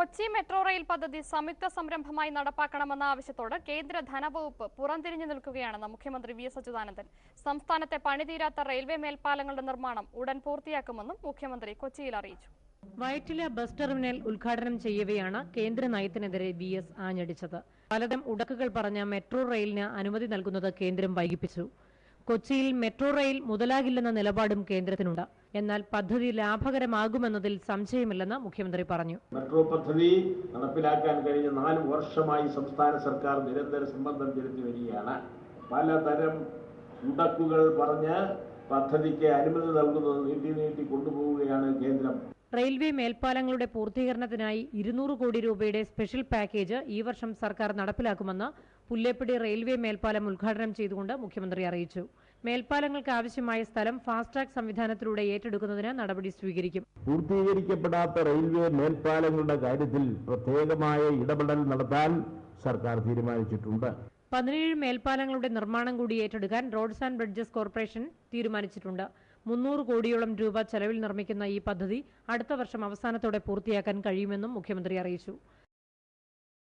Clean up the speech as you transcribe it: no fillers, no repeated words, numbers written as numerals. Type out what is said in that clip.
Kochi metro rail പദ്ധതി സംയുക്ത സംരംഭമായി നടപ്പാക്കണമെന്ന ആവശ്യത്തോട് കേന്ദ്ര ധനവകുപ്പ് പുറംതിരിഞ്ഞു നിൽക്കുകയാണെന്ന് മുഖ്യമന്ത്രി വി എസ് അച്യുതാനന്ദൻ. സംസ്ഥാനത്തെ പണിതീരാത്ത റെയിൽവേ മേൽപ്പാലങ്ങളുടെ നിർമ്മാണം ഉടൻ പൂർത്തിയാക്കുമെന്നും മുഖ്യമന്ത്രി കൊച്ചിയിൽ അറിയിച്ചു. വയറ്റില ബസ് ടെർമിനൽ ഉദ്ഘാടനം ചെയ്യവെയാണ് കേന്ദ്ര നയത്തിനെതിരെ വി എസ് ആഞ്ഞടിച്ചത്. പലതരം ഉടക്കുകൾ പറഞ്ഞ മെട്രോ റെയിലിന് അനുമതി നൽകുന്നത് കേന്ദ്രം വൈകിപ്പിച്ചു. കൊച്ചിയിൽ മെട്രോ റെയിൽ മുതലാകില്ലെന്ന നിലപാടും കേന്ദ്രത്തിനുണ്ട്. എന്നാൽ പദ്ധതി ലാഭകരമാകുമെന്നതിൽ സംശയമില്ലെന്ന് മുഖ്യമന്ത്രി പറഞ്ഞു. മെട്രോ പദ്ധതി നടപ്പിലാക്കാൻ കഴിഞ്ഞ 4 വർഷമായി സംസ്ഥാന സർക്കാർ നിരന്തര സമ്മർദ്ദം ചെലുത്തി വരികയാണ്. പലതരം ഉടക്കുകൾ പറഞ്ഞ് പദ്ധതിക്ക് അനുമതി നൽകുന്നത് നീട്ടി കൊണ്ടുപോവുകയാണ് കേന്ദ്രം. റെയിൽവേ മേൽപ്പാലങ്ങളുടെ പൂർത്തീകരണത്തിനായി 200 കോടി രൂപയുടെ സ്പെഷ്യൽ പാക്കേജ് ഈ വർഷം സർക്കാർ നടപ്പിലാക്കുമെന്ന് പുല്ലേപ്പടി റെയിൽവേ മേൽപ്പാലം ഉദ്ഘാടനം ചെയ്തുകൊണ്ട് മുഖ്യമന്ത്രി അറിയിച്ചു. മേൽപ്പാലങ്ങൾക്ക് ആവശ്യമായ സ്ഥലം ഫാസ്റ്റ് ട്രാക്ക് സംവിധാനത്തിലൂടെ ഏറ്റെടുക്കുന്നതിന് നടപടി സ്വീകരിക്കും. പൂർത്തീകരിക്കപ്പെടാത്ത റെയിൽവേ മേൽപ്പാലങ്ങളുടെ കാര്യത്തിൽ പ്രത്യേകമായ ഇടപെടൽ നടത്താൻ സർക്കാർ തീരുമാനിച്ചിട്ടുണ്ട്. 17 മേൽപ്പാലങ്ങളുടെ നിർമ്മാണം കൂടി ഏറ്റെടുക്കാൻ റോഡ്സ് ആൻഡ് ബ്രിഡ്ജസ് കോർപ്പറേഷൻ തീരുമാനിച്ചിട്ടുണ്ട്. 300 കോടിയോളം രൂപ ചെലവിൽ നിർമ്മിക്കുന്ന ഈ പദ്ധതി അടുത്ത വർഷം അവസാനത്തോടെ പൂർത്തിയാക്കാൻ കഴിയുമെന്നും മുഖ്യമന്ത്രി അറിയിച്ചു.